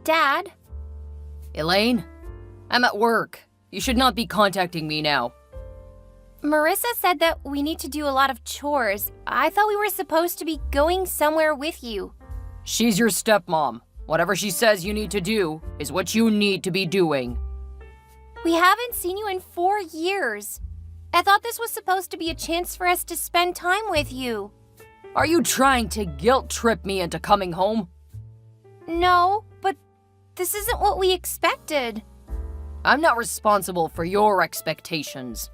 Dad? Elaine? I'm at work. You should not be contacting me now. Marissa said that we need to do a lot of chores. I thought we were supposed to be going somewhere with you. She's your stepmom. Whatever she says you need to do is what you need to be doing. We haven't seen you in 4 years. I thought this was supposed to be a chance for us to spend time with you. Are you trying to guilt trip me into coming home? No, but this isn't what we expected. I'm not responsible for your expectations.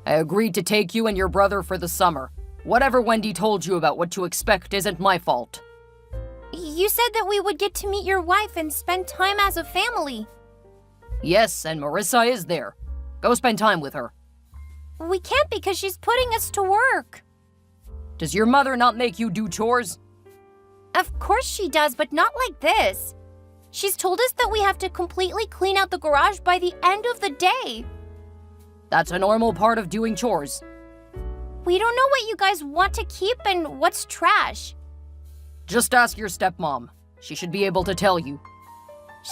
I agreed to take you and your brother for the summer. Whatever Wendy told you about what to expect isn't my fault. You said that we would get to meet your wife and spend time as a family. Yes, and Marissa is there. Go spend time with her. We can't because she's putting us to work. Does your mother not make you do chores? Of course she does, but not like this. She's told us that we have to completely clean out the garage by the end of the day. That's a normal part of doing chores. We don't know what you guys want to keep and what's trash. Just ask your stepmom. She should be able to tell you.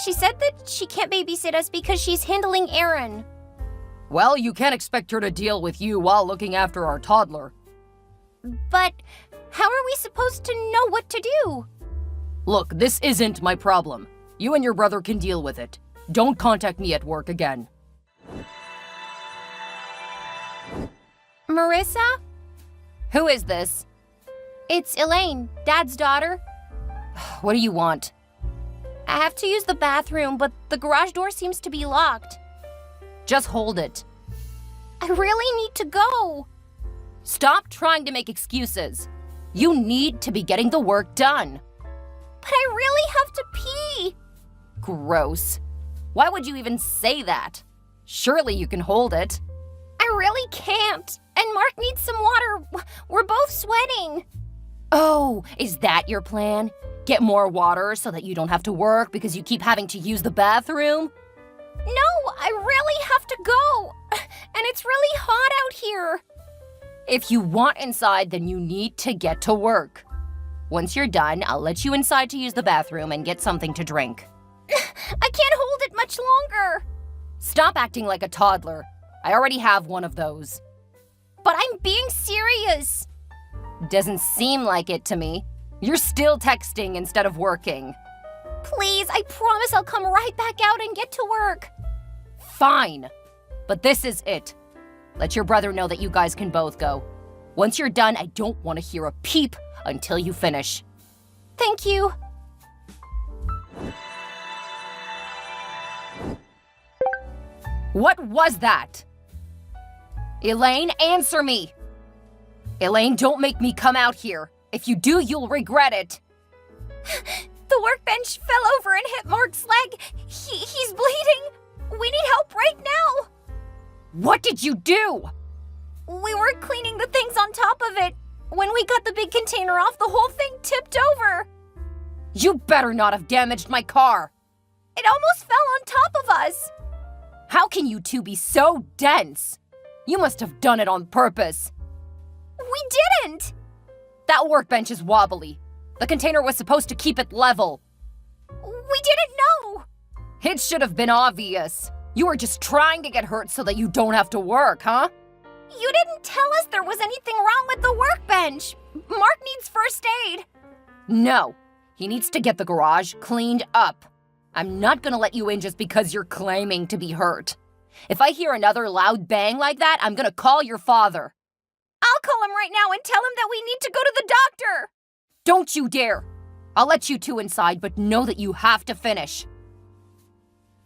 She said that she can't babysit us because she's handling Aaron. Well, you can't expect her to deal with you while looking after our toddler. But how are we supposed to know what to do? Look, this isn't my problem. You and your brother can deal with it. Don't contact me at work again. Marissa? Who is this? It's Elaine, Dad's daughter. What do you want? I have to use the bathroom, but the garage door seems to be locked. Just hold it. I really need to go. Stop trying to make excuses. You need to be getting the work done. But I really have to pee. Gross. Why would you even say that? Surely you can hold it. I really can't. And Mark needs some water. We're both sweating. Oh, is that your plan? Get more water so that you don't have to work because you keep having to use the bathroom? No, I really have to go. And it's really hot out here. If you want inside, then you need to get to work. Once you're done, I'll let you inside to use the bathroom and get something to drink. I can't hold it much longer. Stop acting like a toddler. I already have one of those. But I'm being serious. Doesn't seem like it to me. You're still texting instead of working. Please, I promise I'll come right back out and get to work. Fine. But this is it. Let your brother know that you guys can both go. Once you're done, I don't want to hear a peep until you finish. Thank you. What was that? Elaine, answer me. Elaine, don't make me come out here. If you do, you'll regret it. The workbench fell over and hit Mark's leg. He's bleeding. We need help right now. What did you do? We were cleaning the things on top of it. When we got the big container off, the whole thing tipped over. You better not have damaged my car. It almost fell on top of us. How can you two be so dense? You must have done it on purpose. We didn't. That workbench is wobbly. The container was supposed to keep it level. We didn't know. It should have been obvious. You were just trying to get hurt so that you don't have to work, huh? You didn't tell us there was anything wrong with the workbench. Mark needs first aid. No, he needs to get the garage cleaned up. I'm not gonna let you in just because you're claiming to be hurt. If I hear another loud bang like that, I'm gonna call your father. I'll call him right now and tell him that we need to go to the doctor. Don't you dare. I'll let you two inside, but know that you have to finish.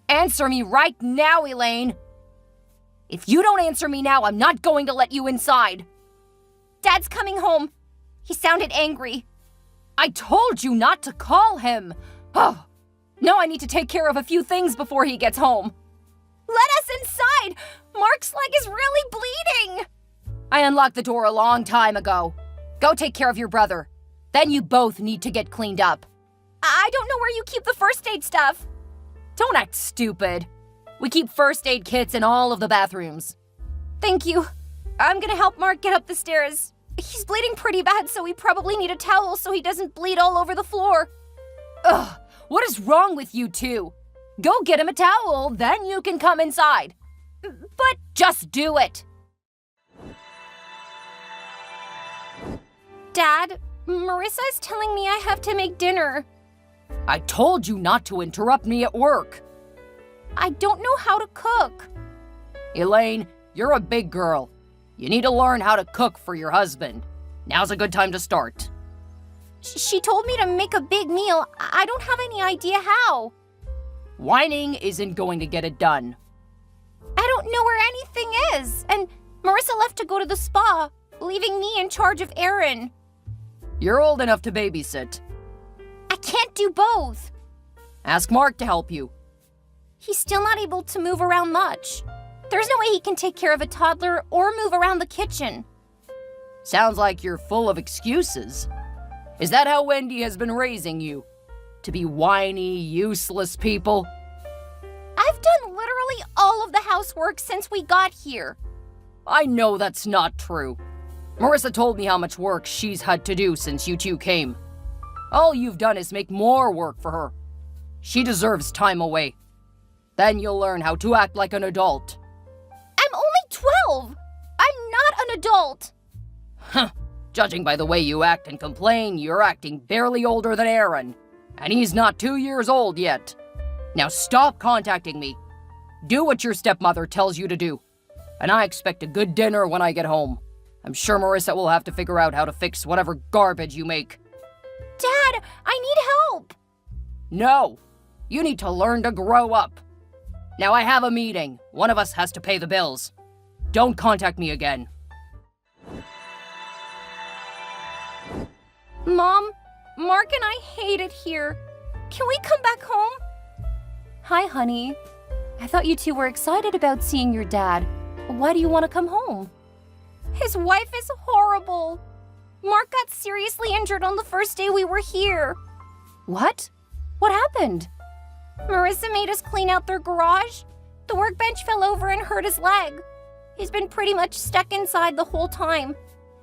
Answer me right now, Elaine. If you don't answer me now, I'm not going to let you inside. Dad's coming home. He sounded angry. I told you not to call him. Oh, now I need to take care of a few things before he gets home. Let us inside. Mark's leg is really bleeding. I unlocked the door a long time ago. Go take care of your brother. Then you both need to get cleaned up. I don't know where you keep the first aid stuff. Don't act stupid. We keep first aid kits in all of the bathrooms. Thank you. I'm gonna help Mark get up the stairs. He's bleeding pretty bad, so we probably need a towel so he doesn't bleed all over the floor. Ugh, What is wrong with you two? Go get him a towel, then you can come inside. But just do it. Dad, Marissa is telling me I have to make dinner. I told you not to interrupt me at work. I don't know how to cook. Elaine, you're a big girl. You need to learn how to cook for your husband. Now's a good time to start. She told me to make a big meal. I don't have any idea how. Whining isn't going to get it done. I don't know where anything is. And Marissa left to go to the spa, leaving me in charge of Aaron. You're old enough to babysit. I can't do both. Ask Mark to help you. He's still not able to move around much. There's no way he can take care of a toddler or move around the kitchen. Sounds like you're full of excuses. Is that how Wendy has been raising you? To be whiny, useless people? I've done literally all of the housework since we got here. I know that's not true. Marissa told me how much work she's had to do since you two came. All you've done is make more work for her. She deserves time away. Then you'll learn how to act like an adult. I'm only 12. I'm not an adult. Huh. Judging by the way you act and complain, you're acting barely older than Aaron. And he's not 2 years old yet. Now stop contacting me. Do what your stepmother tells you to do. And I expect a good dinner when I get home. I'm sure Marissa will have to figure out how to fix whatever garbage you make. Dad, I need help. No. You need to learn to grow up. Now I have a meeting. One of us has to pay the bills. Don't contact me again. Mom, Mark and I hate it here. Can we come back home? Hi, honey. I thought you two were excited about seeing your dad. Why do you want to come home? His wife is horrible. Mark got seriously injured on the first day we were here. What? What happened? Marissa made us clean out their garage. The workbench fell over and hurt his leg. He's been pretty much stuck inside the whole time.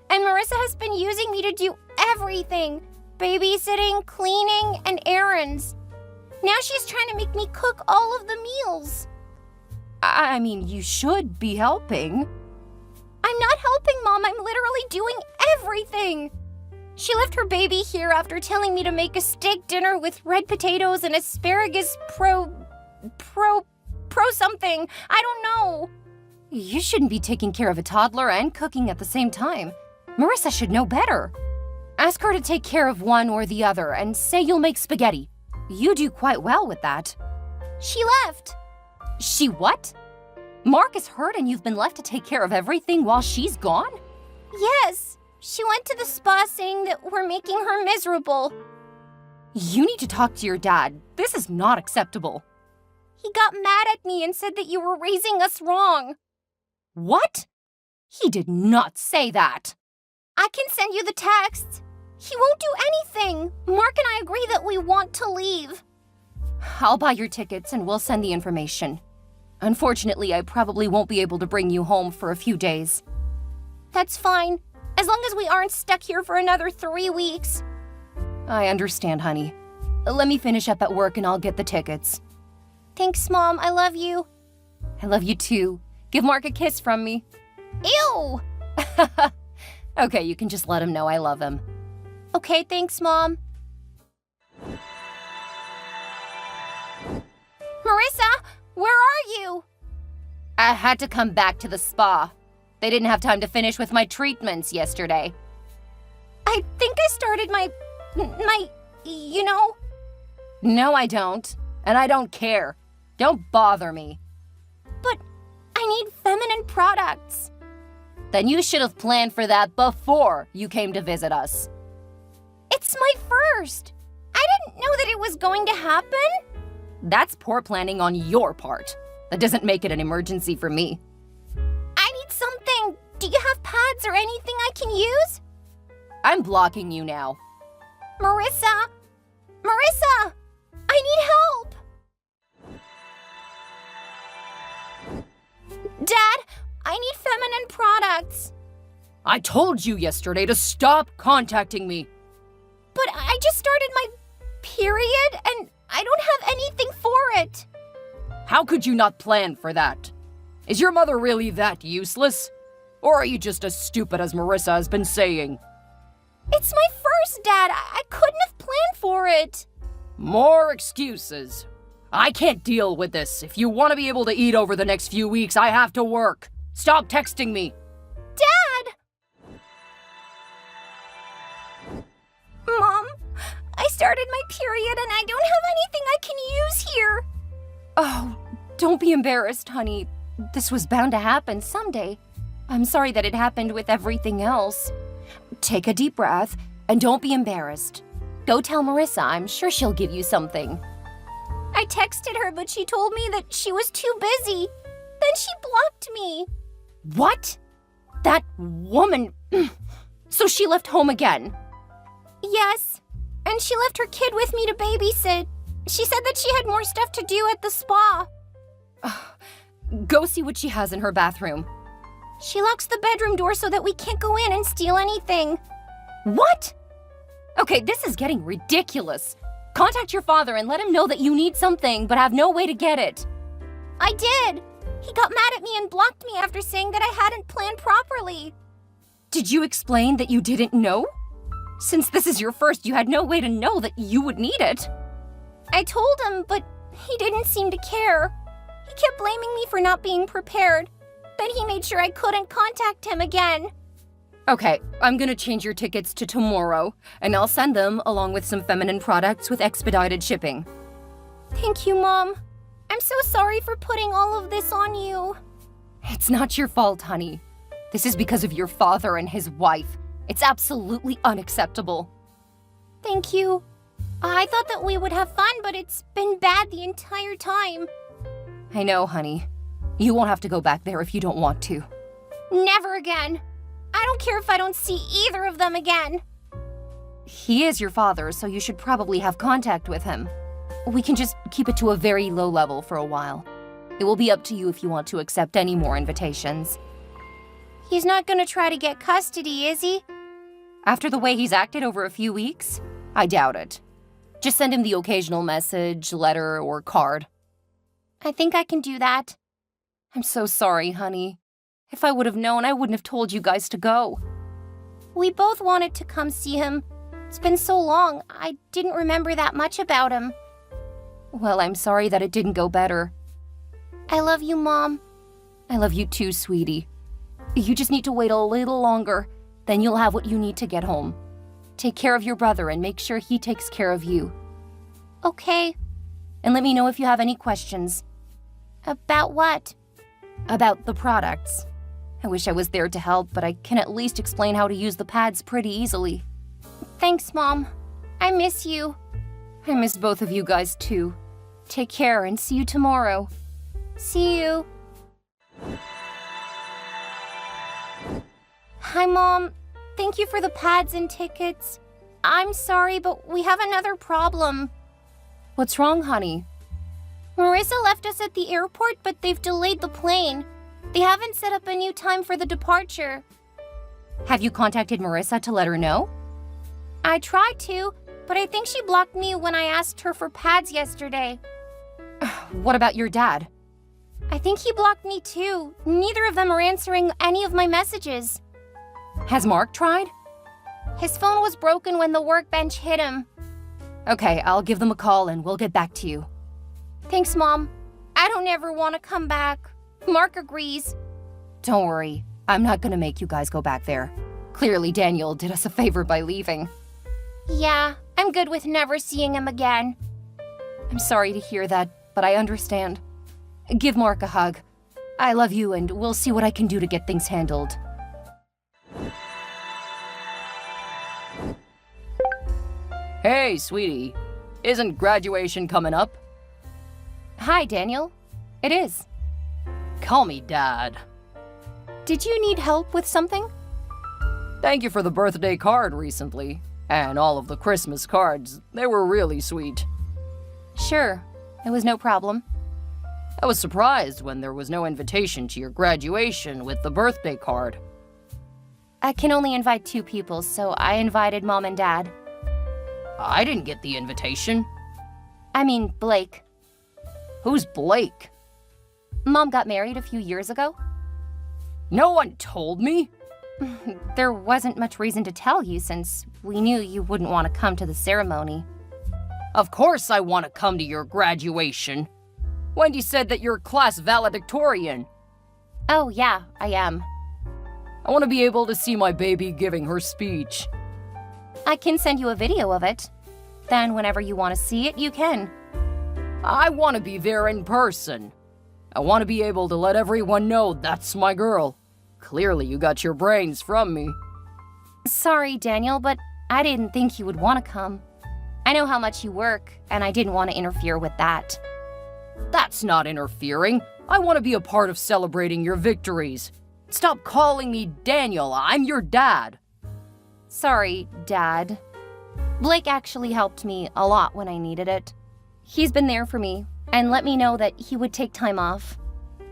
And Marissa has been using me to do everything. Babysitting, cleaning, and errands. Now she's trying to make me cook all of the meals. I mean, you should be helping. I'm not helping, Mom. I'm literally doing everything. She left her baby here after telling me to make a steak dinner with red potatoes and asparagus pro something. I don't know. You shouldn't be taking care of a toddler and cooking at the same time. Marissa should know better. Ask her to take care of one or the other and say you'll make spaghetti. You do quite well with that. She left. She what? Mark is hurt and you've been left to take care of everything while she's gone? Yes. She went to the spa saying that we're making her miserable. You need to talk to your dad. This is not acceptable. He got mad at me and said that you were raising us wrong. What? He did not say that. I can send you the text. He won't do anything. Mark and I agree that we want to leave. I'll buy your tickets and we'll send the information. Unfortunately, I probably won't be able to bring you home for a few days. That's fine, as long as we aren't stuck here for another 3 weeks. I understand, honey. Let me finish up at work and I'll get the tickets. Thanks, Mom. I love you. I love you too. Give Mark a kiss from me. Ew! Okay, you can just let him know I love him. Okay, thanks, Mom. Marissa, where are you? I had to come back to the spa. They didn't have time to finish with my treatments yesterday. I think I started my, No, I don't. And I don't care. Don't bother me. But I need feminine products. Then you should have planned for that before you came to visit us. It's my first. I didn't know that it was going to happen. That's poor planning on your part. That doesn't make it an emergency for me. I need something. Do you have pads or anything I can use? I'm blocking you now. Marissa! Marissa! I need help! Dad, I need feminine products. I told you yesterday to stop contacting me. But I just started my period and I don't have anything for it. How could you not plan for that? Is your mother really that useless? Or are you just as stupid as Marissa has been saying? It's my first, Dad. I couldn't have planned for it. More excuses. I can't deal with this. If you want to be able to eat over the next few weeks, I have to work. Stop texting me. Dad! Mom, I started my period and I don't have anything I can use here. Oh, don't be embarrassed, honey. This was bound to happen someday. I'm sorry that it happened with everything else. Take a deep breath and don't be embarrassed. Go tell Marissa. I'm sure she'll give you something. I texted her, but she told me that she was too busy. Then she blocked me. What? That woman... So she left home again? Yes, and she left her kid with me to babysit. She said that she had more stuff to do at the spa. Go see what she has in her bathroom. She locks the bedroom door so that we can't go in and steal anything. What? Okay, this is getting ridiculous. Contact your father and let him know that you need something but have no way to get it. I did. He got mad at me and blocked me after saying that I hadn't planned properly. Did you explain that you didn't know? Since this is your first, you had no way to know that you would need it. I told him, but he didn't seem to care. He kept blaming me for not being prepared. Then he made sure I couldn't contact him again. Okay, I'm gonna change your tickets to tomorrow, and I'll send them along with some feminine products with expedited shipping. Thank you, Mom. I'm so sorry for putting all of this on you. It's not your fault, honey. This is because of your father and his wife. It's absolutely unacceptable. Thank you. I thought that we would have fun, but it's been bad the entire time. I know, honey. You won't have to go back there if you don't want to. Never again. I don't care if I don't see either of them again. He is your father, so you should probably have contact with him. We can just keep it to a very low level for a while. It will be up to you if you want to accept any more invitations. He's not gonna try to get custody, is he? After the way he's acted over a few weeks, I doubt it. Just send him the occasional message, letter, or card. I think I can do that. I'm so sorry, honey. If I would have known, I wouldn't have told you guys to go. We both wanted to come see him. It's been so long, I didn't remember that much about him. Well, I'm sorry that it didn't go better. I love you, Mom. I love you too, sweetie. You just need to wait a little longer, then you'll have what you need to get home. Take care of your brother and make sure he takes care of you. Okay. And let me know if you have any questions. About what? About the products. I wish I was there to help, but I can at least explain how to use the pads pretty easily. Thanks, Mom. I miss you. I miss both of you guys too. Take care and see you tomorrow. See you. Hi, Mom. Thank you for the pads and tickets. I'm sorry, but we have another problem. What's wrong, honey? Marissa left us at the airport, but they've delayed the plane. They haven't set up a new time for the departure. Have you contacted Marissa to let her know? I tried to, but I think she blocked me when I asked her for pads yesterday. What about your dad? I think he blocked me too. Neither of them are answering any of my messages. Has Mark tried? His phone was broken when the workbench hit him. Okay, I'll give them a call and we'll get back to you. Thanks, Mom. I don't ever want to come back. Mark agrees. Don't worry. I'm not gonna make you guys go back there. Clearly, Daniel did us a favor by leaving. Yeah, I'm good with never seeing him again. I'm sorry to hear that, but I understand. Give Mark a hug. I love you, and we'll see what I can do to get things handled. Hey, sweetie. Isn't graduation coming up? Hi, Daniel. It is. Call me Dad. Did you need help with something? Thank you for the birthday card recently, and all of the Christmas cards. They were really sweet. Sure. It was no problem. I was surprised when there was no invitation to your graduation with the birthday card. I can only invite 2 people, so I invited Mom and Dad. I didn't get the invitation. I mean, Blake. Who's Blake? Mom got married a few years ago. No one told me. There wasn't much reason to tell you since we knew you wouldn't want to come to the ceremony. Of course I want to come to your graduation. Wendy said that you're class valedictorian. Oh yeah, I am. I want to be able to see my baby giving her speech. I can send you a video of it. Then whenever you want to see it, you can. I want to be there in person. I want to be able to let everyone know that's my girl. Clearly you got your brains from me. Sorry, Daniel, but I didn't think you would want to come. I know how much you work, and I didn't want to interfere with that. That's not interfering. I want to be a part of celebrating your victories. Stop calling me Daniel. I'm your dad. Sorry, Dad. Blake actually helped me a lot when I needed it. He's been there for me and let me know that he would take time off.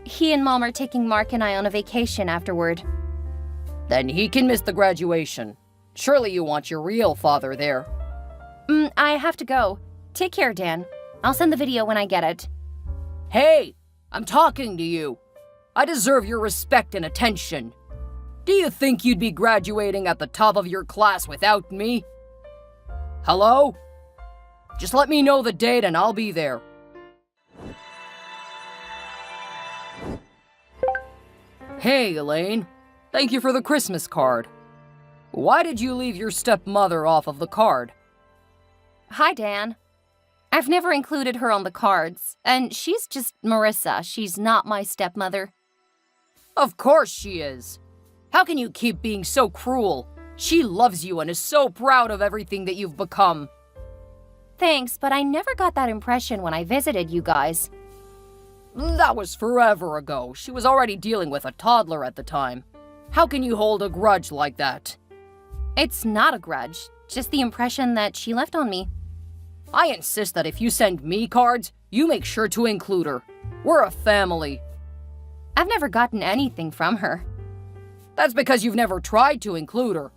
He and Mom are taking Mark and I on a vacation afterward. Then he can miss the graduation. Surely you want your real father there. I have to go. Take care, Dan. I'll send the video when I get it. Hey, I'm talking to you. I deserve your respect and attention. Do you think you'd be graduating at the top of your class without me? Hello? Just let me know the date and I'll be there. Hey, Elaine. Thank you for the Christmas card. Why did you leave your stepmother off of the card? Hi, Dan. I've never included her on the cards, and she's just Marissa. She's not my stepmother. Of course she is. How can you keep being so cruel? She loves you and is so proud of everything that you've become. Thanks, but I never got that impression when I visited you guys. That was forever ago. She was already dealing with a toddler at the time. How can you hold a grudge like that? It's not a grudge, just the impression that she left on me. I insist that if you send me cards, you make sure to include her. We're a family. I've never gotten anything from her. That's because you've never tried to include her.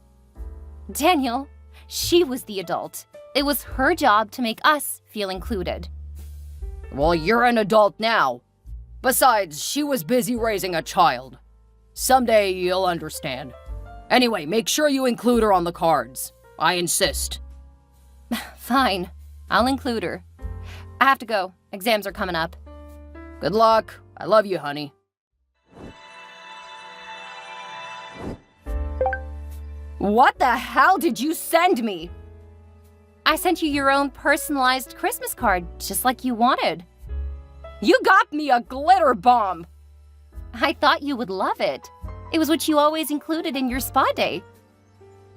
Daniel, she was the adult. It was her job to make us feel included. Well, you're an adult now. Besides, she was busy raising a child. Someday you'll understand. Anyway, make sure you include her on the cards. I insist. Fine. I'll include her. I have to go. Exams are coming up. Good luck. I love you, honey. What the hell did you send me? I sent you your own personalized Christmas card, just like you wanted. You got me a glitter bomb. I thought you would love it. It was what you always included in your spa day.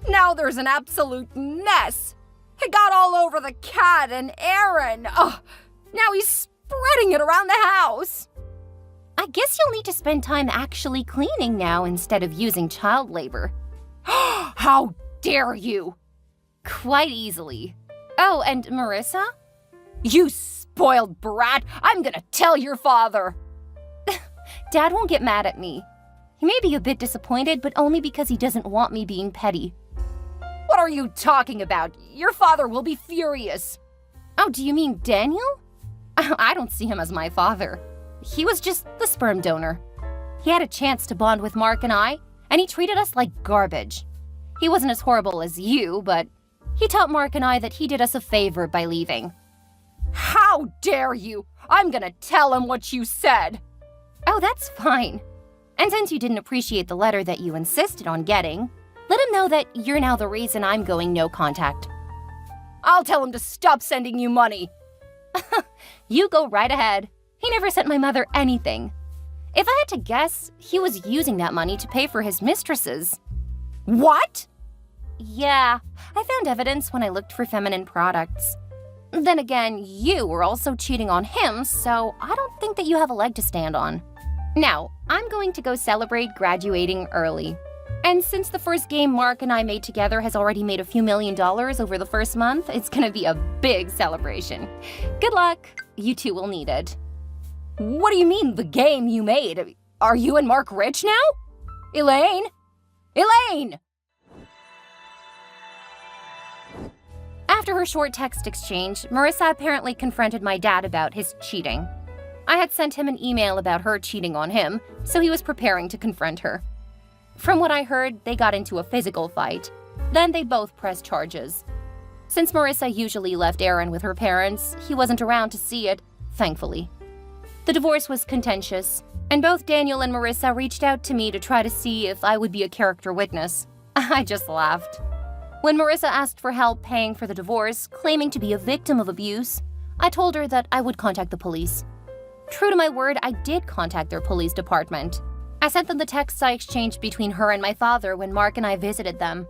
Now there's an absolute mess. It got all over the cat and Aaron. Ugh, now he's spreading it around the house. I guess you'll need to spend time actually cleaning now instead of using child labor. How dare you? Quite easily. Oh, and Marissa? You spoiled brat. I'm gonna tell your father. Dad won't get mad at me. He may be a bit disappointed, but only because he doesn't want me being petty. What are you talking about? Your father will be furious. Oh, do you mean Daniel? I don't see him as my father. He was just the sperm donor. He had a chance to bond with Mark and I, and he treated us like garbage. He wasn't as horrible as you, but he taught Mark and I that he did us a favor by leaving. How dare you! I'm gonna tell him what you said. Oh, that's fine. And since you didn't appreciate the letter that you insisted on getting, let him know that you're now the reason I'm going no contact. I'll tell him to stop sending you money. You go right ahead. He never sent my mother anything. If I had to guess, he was using that money to pay for his mistresses. What? Yeah, I found evidence when I looked for feminine products. Then again, you were also cheating on him, so I don't think that you have a leg to stand on. Now, I'm going to go celebrate graduating early. And since the first game Mark and I made together has already made a few $1 million over the first month, it's gonna be a big celebration. Good luck. You two will need it. What do you mean, the game you made? Are you and Mark rich now? Elaine? Elaine! After her short text exchange, Marissa apparently confronted my dad about his cheating. I had sent him an email about her cheating on him, so he was preparing to confront her. From what I heard, they got into a physical fight. Then they both pressed charges. Since Marissa usually left Aaron with her parents, he wasn't around to see it, thankfully. The divorce was contentious, and both Daniel and Marissa reached out to me to try to see if I would be a character witness. I just laughed. When Marissa asked for help paying for the divorce, claiming to be a victim of abuse, I told her that I would contact the police. True to my word, I did contact their police department. I sent them the texts I exchanged between her and my father when Mark and I visited them.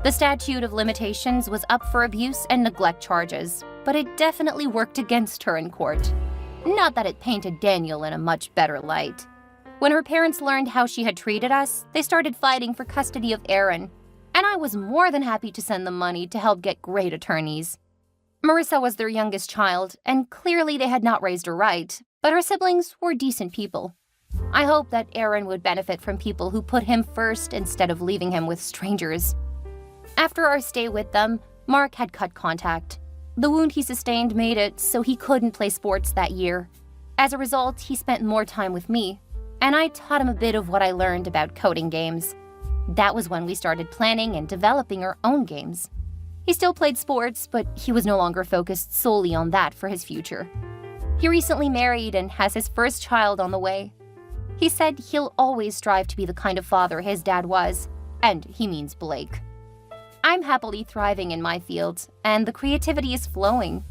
The statute of limitations was up for abuse and neglect charges, but it definitely worked against her in court. Not that it painted Daniel in a much better light. When her parents learned how she had treated us, they started fighting for custody of Aaron, and I was more than happy to send them money to help get great attorneys. Marissa was their youngest child, and clearly they had not raised her right, but her siblings were decent people. I hope that Aaron would benefit from people who put him first instead of leaving him with strangers. After our stay with them, Mark had cut contact. The wound he sustained made it so he couldn't play sports that year. As a result, he spent more time with me, and I taught him a bit of what I learned about coding games. That was when we started planning and developing our own games. He still played sports, but he was no longer focused solely on that for his future. He recently married and has his first child on the way. He said he'll always strive to be the kind of father his dad was, and he means Blake. I'm happily thriving in my field, and the creativity is flowing.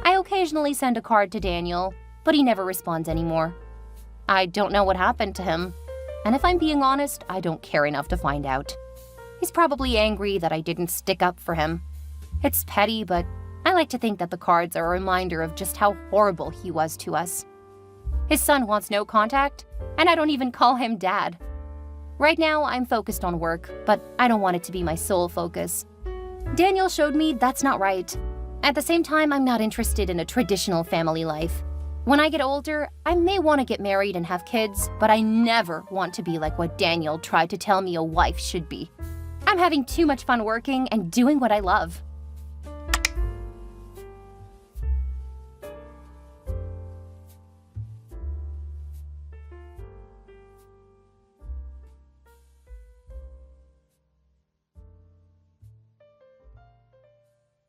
I occasionally send a card to Daniel, but he never responds anymore. I don't know what happened to him, and if I'm being honest, I don't care enough to find out. He's probably angry that I didn't stick up for him. It's petty, but I like to think that the cards are a reminder of just how horrible he was to us. His son wants no contact, and I don't even call him Dad. Right now, I'm focused on work, but I don't want it to be my sole focus. Daniel showed me that's not right. At the same time, I'm not interested in a traditional family life. When I get older, I may want to get married and have kids, but I never want to be like what Daniel tried to tell me a wife should be. I'm having too much fun working and doing what I love.